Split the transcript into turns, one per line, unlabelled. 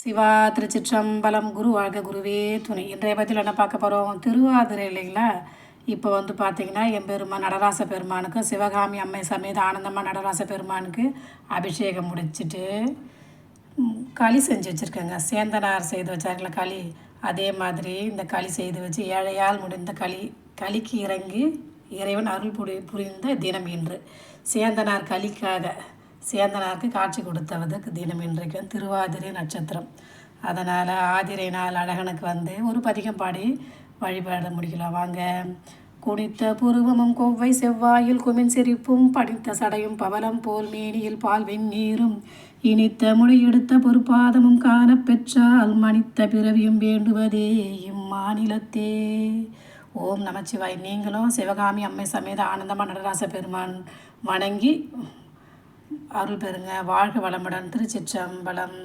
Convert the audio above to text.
சிவா திருச்சிற்றம்பலம். குரு வாழ்க குருவே துணை. இன்றைய பற்றியில் என்ன பார்க்க போகிறோம்? திருவாதிரை இல்லைங்களா? இப்போ பார்த்திங்கன்னா எம்பெருமான் நடராச பெருமானுக்கு சிவகாமி அம்மை சமேத ஆனந்தமாக நடராச பெருமானுக்கு அபிஷேகம் முடிச்சுட்டு களி செஞ்சு வச்சுருக்கேங்க. சேந்தனார் செய்து வச்சார்கள களி, அதே மாதிரி இந்த களி செய்து வச்சு ஏழையால் முடிந்த களிக்கு இறங்கி இறைவன் அருள் புரிந்த தினம் இன்று. சேந்தனார் களிக்காக சேந்தனாருக்கு காட்சி கொடுத்தவதுக்கு தினம் இன்றைக்கு திருவாதிரை நட்சத்திரம். அதனால் ஆதிரை நாள் அழகனுக்கு ஒரு பதிகம் பாடி வழிபாடு முடிக்கலாம் வாங்க. குனித்த புருவமும் கொவ்வை செவ்வாயில் குமின் சிரிப்பும் படித்த சடையும் பவளம் போல் மேனியில் பால் வெந்நீரும் இனித்த மொழி எடுத்த பொறுப்பாதமும் காண பெற்றால் மனித்த பிறவியும் வேண்டுவதே இம்மாநிலத்தே. ஓம் நமச்சிவாய். நீங்களும் சிவகாமி அம்மை சமேத ஆனந்தமாக நடராச பெருமான் வணங்கி அருள் பெறுங்க. வாழ்க வளமுடன். திருச்சிற்றம்பலம்.